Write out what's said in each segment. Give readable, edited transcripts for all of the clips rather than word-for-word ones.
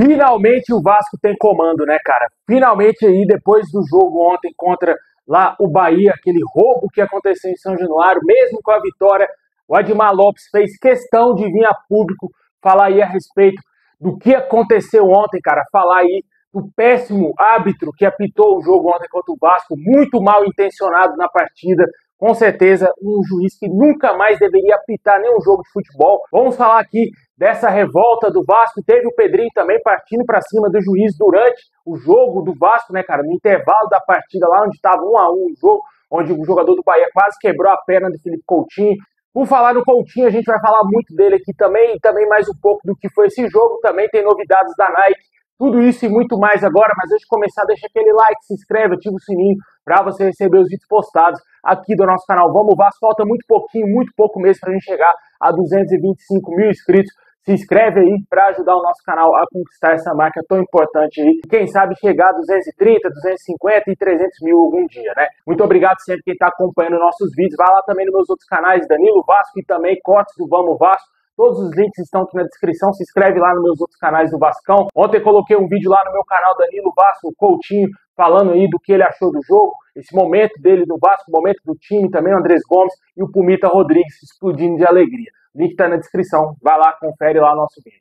Finalmente o Vasco tem comando, né, cara? Finalmente aí, depois do jogo ontem contra lá o Bahia, aquele roubo que aconteceu em São Januário, mesmo com a vitória, o Admar Lopes fez questão de vir a público falar aí a respeito do que aconteceu ontem, cara. Falar aí do péssimo árbitro que apitou o jogo ontem contra o Vasco, muito mal intencionado na partida. Com certeza, um juiz que nunca mais deveria apitar nenhum jogo de futebol. Vamos falar aqui dessa revolta do Vasco. Teve o Pedrinho também partindo para cima do juiz durante o jogo do Vasco, né, cara? No intervalo da partida, lá onde estava 1-1 o jogo, onde o jogador do Bahia quase quebrou a perna do Felipe Coutinho. Por falar no Coutinho, a gente vai falar muito dele aqui também, e também mais um pouco do que foi esse jogo. Também tem novidades da Nike. Tudo isso e muito mais agora, mas antes de começar, deixa aquele like, se inscreve, ativa o sininho para você receber os vídeos postados aqui do nosso canal. Vamos, Vasco, falta muito pouquinho, muito pouco mesmo para a gente chegar a 225 mil inscritos. Se inscreve aí para ajudar o nosso canal a conquistar essa marca tão importante aí. Quem sabe chegar a 230, 250 e 300 mil algum dia, né? Muito obrigado sempre quem está acompanhando nossos vídeos. Vai lá também nos meus outros canais, Danilo Vasco e também Cortes do Vamos Vasco. Todos os links estão aqui na descrição. Se inscreve lá nos meus outros canais do Vascão. Ontem coloquei um vídeo lá no meu canal Danilo Vasco, o Coutinho, falando aí do que ele achou do jogo, esse momento dele do Vasco, o momento do time, também o Andrés Gomes e o Pumita Rodrigues explodindo de alegria. O link está na descrição. Vai lá, confere lá o nosso vídeo.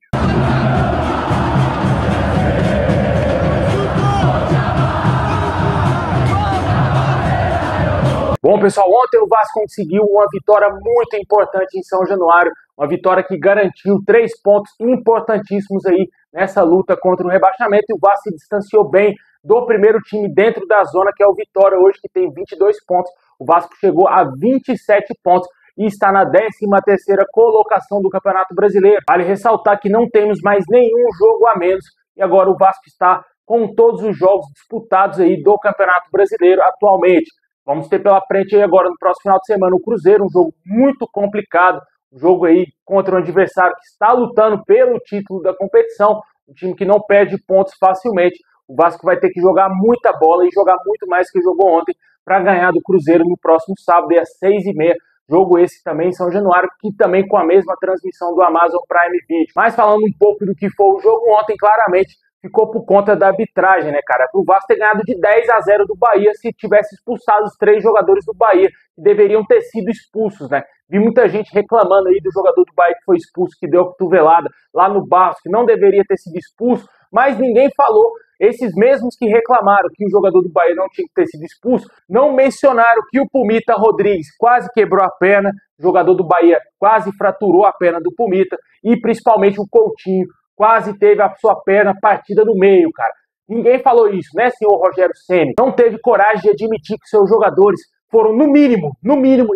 Bom, pessoal, ontem o Vasco conseguiu uma vitória muito importante em São Januário, uma vitória que garantiu 3 pontos importantíssimos aí nessa luta contra o rebaixamento, e o Vasco se distanciou bem do primeiro time dentro da zona, que é o Vitória hoje, que tem 22 pontos. O Vasco chegou a 27 pontos e está na 13ª colocação do Campeonato Brasileiro. Vale ressaltar que não temos mais nenhum jogo a menos, e agora o Vasco está com todos os jogos disputados aí do Campeonato Brasileiro atualmente. Vamos ter pela frente aí agora no próximo final de semana o Cruzeiro, um jogo muito complicado, um jogo aí contra um adversário que está lutando pelo título da competição, um time que não perde pontos facilmente. O Vasco vai ter que jogar muita bola e jogar muito mais que jogou ontem para ganhar do Cruzeiro no próximo sábado, às 6h30. Jogo esse também em São Januário, que também com a mesma transmissão do Amazon Prime Video. Mas falando um pouco do que foi o jogo ontem, claramente ficou por conta da arbitragem, né, cara? O Vasco ter ganhado de 10-0 do Bahia se tivesse expulsado os 3 jogadores do Bahia, que deveriam ter sido expulsos, né? Vi muita gente reclamando aí do jogador do Bahia que foi expulso, que deu a cotovelada lá no Barros, que não deveria ter sido expulso, mas ninguém falou. Esses mesmos que reclamaram que o jogador do Bahia não tinha que ter sido expulso, não mencionaram que o Pumita Rodrigues quase quebrou a perna, o jogador do Bahia quase fraturou a perna do Pumita, e principalmente o Coutinho quase teve a sua perna partida no meio, cara. Ninguém falou isso, né, senhor Rogério Ceni? Não teve coragem de admitir que seus jogadores foram, no mínimo,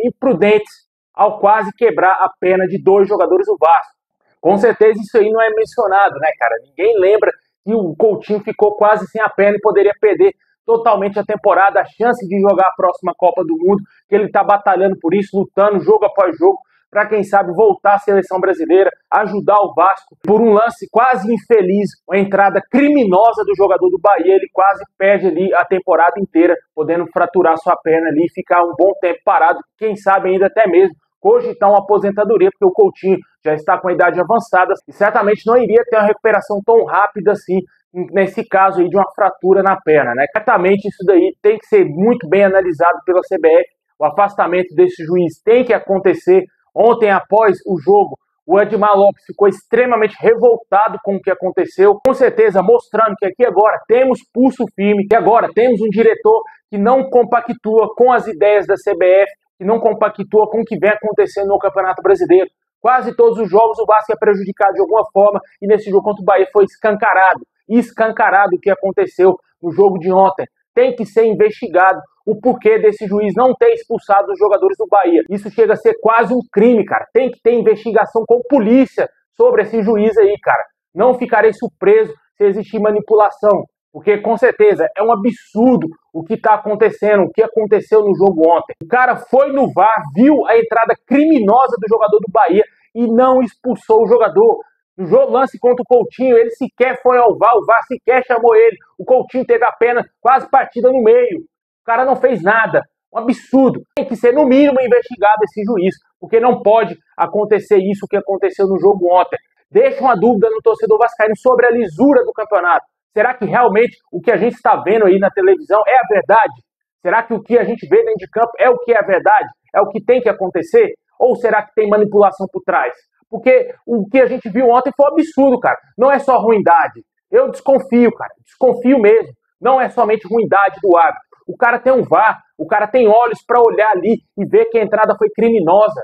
imprudentes ao quase quebrar a perna de 2 jogadores do Vasco. Com certeza isso aí não é mencionado, né, cara? Ninguém lembra que o Coutinho ficou quase sem a perna e poderia perder totalmente a temporada, a chance de jogar a próxima Copa do Mundo, que ele está batalhando por isso, lutando jogo após jogo, para quem sabe voltar à seleção brasileira, ajudar o Vasco. Por um lance quase infeliz, uma entrada criminosa do jogador do Bahia, ele quase perde ali a temporada inteira, podendo fraturar sua perna ali e ficar um bom tempo parado, quem sabe ainda até mesmo cogitar uma aposentadoria, porque o Coutinho já está com a idade avançada e certamente não iria ter uma recuperação tão rápida assim, nesse caso aí de uma fratura na perna, né? Certamente isso daí tem que ser muito bem analisado pela CBF, o afastamento desse juiz tem que acontecer. Ontem, após o jogo, o Admar Lopes ficou extremamente revoltado com o que aconteceu, com certeza mostrando que aqui agora temos pulso firme, que agora temos um diretor que não compactua com as ideias da CBF, que não compactua com o que vem acontecendo no Campeonato Brasileiro. Quase todos os jogos o Vasco é prejudicado de alguma forma, e nesse jogo contra o Bahia foi escancarado o que aconteceu no jogo de ontem. Tem que ser investigado o porquê desse juiz não ter expulsado os jogadores do Bahia. Isso chega a ser quase um crime, cara. Tem que ter investigação com polícia sobre esse juiz aí, cara. Não ficarei surpreso se existir manipulação, porque com certeza é um absurdo o que está acontecendo, o que aconteceu no jogo ontem. O cara foi no VAR, viu a entrada criminosa do jogador do Bahia e não expulsou o jogador. No jogo lance contra o Coutinho, ele sequer foi ao VAR, o VAR sequer chamou ele. O Coutinho teve a perna quase partida no meio. O cara não fez nada. Um absurdo. Tem que ser, no mínimo, investigado esse juiz, porque não pode acontecer isso que aconteceu no jogo ontem. deixa uma dúvida no torcedor vascaíno sobre a lisura do campeonato. Será que realmente o que a gente está vendo aí na televisão é a verdade? Será que o que a gente vê dentro de campo é o que é a verdade? É o que tem que acontecer? Ou será que tem manipulação por trás? Porque o que a gente viu ontem foi um absurdo, cara. Não é só ruindade. Eu desconfio, cara. Desconfio mesmo. Não é somente ruindade do árbitro. O cara tem um VAR, o cara tem olhos para olhar ali e ver que a entrada foi criminosa.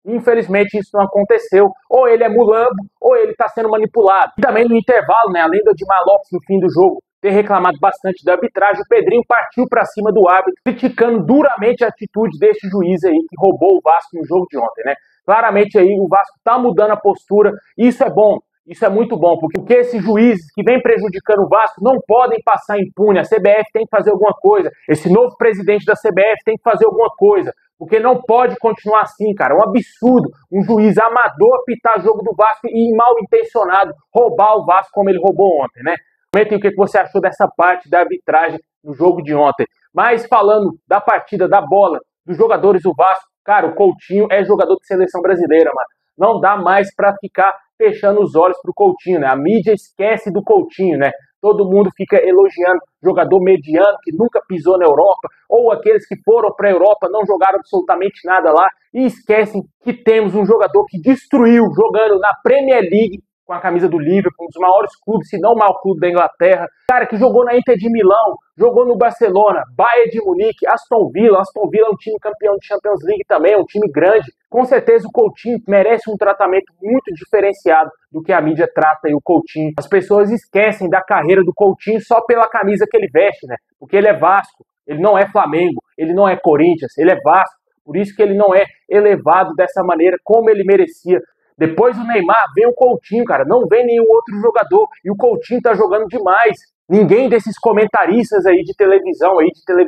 Infelizmente isso não aconteceu. Ou ele é mulambo, ou ele está sendo manipulado. E também no intervalo, né, além do Edmar Lopes no fim do jogo ter reclamado bastante da arbitragem, o Pedrinho partiu para cima do árbitro, criticando duramente a atitude deste juiz aí que roubou o Vasco no jogo de ontem, né? Claramente aí o Vasco está mudando a postura, e isso é bom. Isso é muito bom, porque esses juízes que vêm prejudicando o Vasco não podem passar impune. A CBF tem que fazer alguma coisa. Esse novo presidente da CBF tem que fazer alguma coisa, porque não pode continuar assim, cara. É um absurdo um juiz amador apitar jogo do Vasco e mal intencionado roubar o Vasco como ele roubou ontem, né? Comentem o que você achou dessa parte da arbitragem no jogo de ontem. Mas falando da partida, da bola, dos jogadores do Vasco, cara, o Coutinho é jogador de seleção brasileira, mano. Não dá mais para ficar fechando os olhos pro Coutinho, né? A mídia esquece do Coutinho, né? Todo mundo fica elogiando jogador mediano que nunca pisou na Europa, ou aqueles que foram para a Europa, não jogaram absolutamente nada lá, e esquecem que temos um jogador que destruiu jogando na Premier League, com a camisa do Liverpool, um dos maiores clubes, se não o maior clube da Inglaterra. Cara, que jogou na Inter de Milão, jogou no Barcelona, Bayern de Munique, Aston Villa. Aston Villa é um time campeão de Champions League também, é um time grande. Com certeza o Coutinho merece um tratamento muito diferenciado do que a mídia trata aí o Coutinho. As pessoas esquecem da carreira do Coutinho só pela camisa que ele veste, né? Porque ele é Vasco, ele não é Flamengo, ele não é Corinthians, ele é Vasco. Por isso que ele não é elevado dessa maneira como ele merecia. Depois do Neymar, vem o Coutinho, cara. Não vem nenhum outro jogador. E o Coutinho tá jogando demais. Ninguém desses comentaristas aí de televisão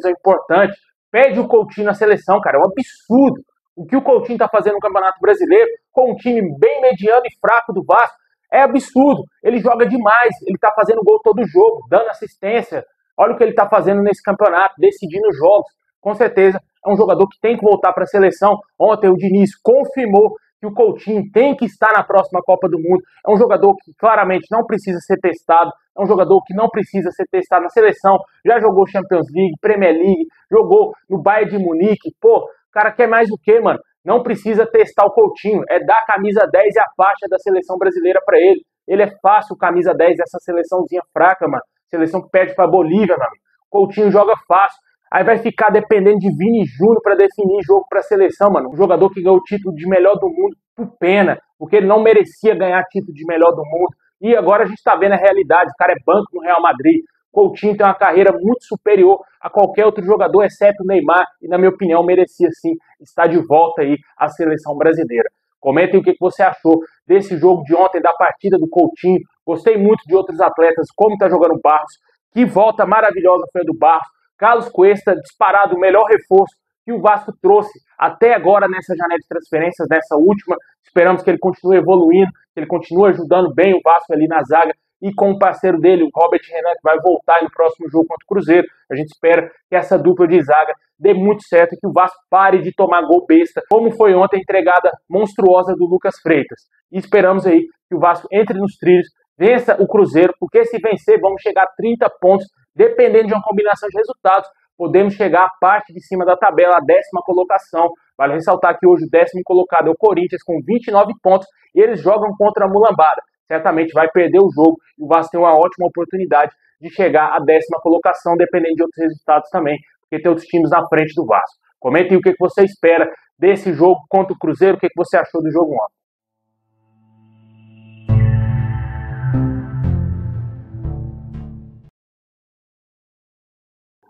importante, pede o Coutinho na seleção, cara. É um absurdo. O que o Coutinho tá fazendo no Campeonato Brasileiro, com um time bem mediano e fraco do Vasco, é absurdo. Ele joga demais. Ele tá fazendo gol todo jogo, dando assistência. Olha o que ele tá fazendo nesse campeonato, decidindo jogos. Com certeza, é um jogador que tem que voltar para a seleção. Ontem o Diniz confirmou que o Coutinho tem que estar na próxima Copa do Mundo. É um jogador que claramente não precisa ser testado, é um jogador que não precisa ser testado na seleção, já jogou Champions League, Premier League, jogou no Bayern de Munique. Pô, o cara quer mais o quê, mano? Não precisa testar o Coutinho, é dar a camisa 10 e a faixa da seleção brasileira para ele. Ele é fácil, camisa 10 dessa seleçãozinha fraca, mano. Seleção que perde pra Bolívia, mano. Coutinho joga fácil. Aí vai ficar dependendo de Vini Júnior para definir jogo para a seleção, mano. Um jogador que ganhou o título de melhor do mundo por pena, porque ele não merecia ganhar título de melhor do mundo. E agora a gente está vendo a realidade. O cara é banco no Real Madrid. Coutinho tem uma carreira muito superior a qualquer outro jogador, exceto o Neymar. E, na minha opinião, merecia sim estar de volta aí à seleção brasileira. Comentem o que você achou desse jogo de ontem, da partida do Coutinho. Gostei muito de outros atletas, como está jogando o Barros. Que volta maravilhosa foi a do Barros. Carlos Cuesta, disparado o melhor reforço que o Vasco trouxe até agora nessa janela de transferências, nessa última. Esperamos que ele continue evoluindo, que ele continue ajudando bem o Vasco ali na zaga. E com o parceiro dele, o Robert Renan, que vai voltar no próximo jogo contra o Cruzeiro. A gente espera que essa dupla de zaga dê muito certo e que o Vasco pare de tomar gol besta, como foi ontem a entregada monstruosa do Lucas Freitas. E esperamos aí que o Vasco entre nos trilhos, vença o Cruzeiro, porque se vencer, vamos chegar a 30 pontos. Dependendo de uma combinação de resultados, podemos chegar à parte de cima da tabela, a 10ª colocação. Vale ressaltar que hoje o 10º colocado é o Corinthians, com 29 pontos, e eles jogam contra a Mulambada. Certamente vai perder o jogo, e o Vasco tem uma ótima oportunidade de chegar à 10ª colocação, dependendo de outros resultados também, porque tem outros times na frente do Vasco. Comentem o que você espera desse jogo contra o Cruzeiro, o que você achou do jogo ontem.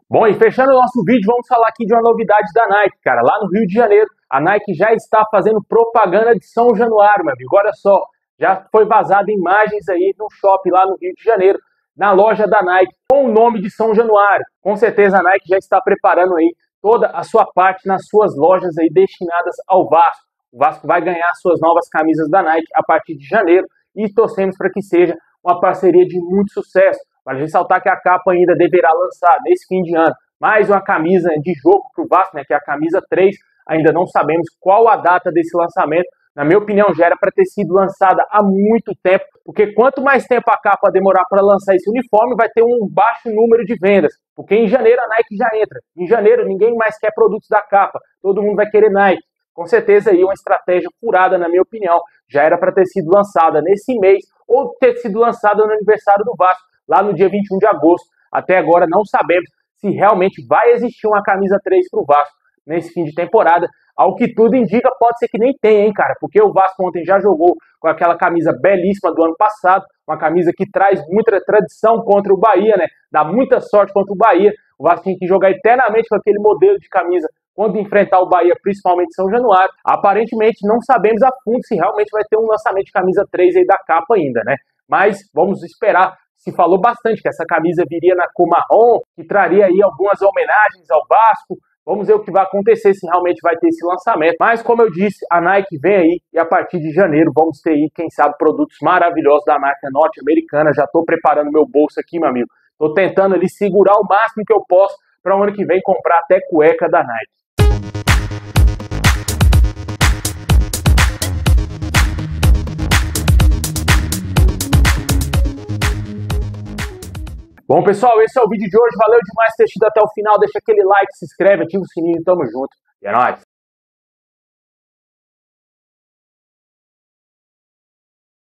Bom, e fechando o nosso vídeo, vamos falar aqui de uma novidade da Nike, cara. Lá no Rio de Janeiro, a Nike já está fazendo propaganda de São Januário, meu amigo. Olha só, já foi vazada imagens aí no shopping lá no Rio de Janeiro, na loja da Nike, com o nome de São Januário. Com certeza a Nike já está preparando aí toda a sua parte nas suas lojas aí destinadas ao Vasco. O Vasco vai ganhar suas novas camisas da Nike a partir de janeiro e torcemos para que seja uma parceria de muito sucesso. Vale ressaltar que a capa ainda deverá lançar nesse fim de ano mais uma camisa de jogo para o Vasco, né, que é a camisa 3. Ainda não sabemos qual a data desse lançamento, Na minha opinião, já era para ter sido lançada há muito tempo, porque quanto mais tempo a capa demorar para lançar esse uniforme, vai ter um baixo número de vendas, porque em janeiro a Nike já entra. Em janeiro ninguém mais quer produtos da capa, todo mundo vai querer Nike. Com certeza aí uma estratégia furada, na minha opinião. Já era para ter sido lançada nesse mês ou ter sido lançada no aniversário do Vasco, lá no dia 21 de agosto. Até agora não sabemos se realmente vai existir uma camisa 3 para o Vasco nesse fim de temporada. Ao que tudo indica, pode ser que nem tenha, hein, cara? Porque o Vasco ontem já jogou com aquela camisa belíssima do ano passado, uma camisa que traz muita tradição contra o Bahia, né? Dá muita sorte contra o Bahia. O Vasco tem que jogar eternamente com aquele modelo de camisa quando enfrentar o Bahia, principalmente em São Januário. Aparentemente, não sabemos a fundo se realmente vai ter um lançamento de camisa 3 aí da capa ainda, né? Mas vamos esperar. Se falou bastante que essa camisa viria na cor marrom, que traria aí algumas homenagens ao Vasco. Vamos ver o que vai acontecer, se realmente vai ter esse lançamento. Mas, como eu disse, a Nike vem aí e a partir de janeiro vamos ter aí, quem sabe, produtos maravilhosos da marca norte-americana. Já estou preparando meu bolso aqui, meu amigo. Estou tentando ali segurar o máximo que eu posso para o ano que vem comprar até cueca da Nike. Bom, pessoal, esse é o vídeo de hoje. Valeu demais ter assistido até o final. Deixa aquele like, se inscreve, ativa o sininho. Tamo junto. E é nóis.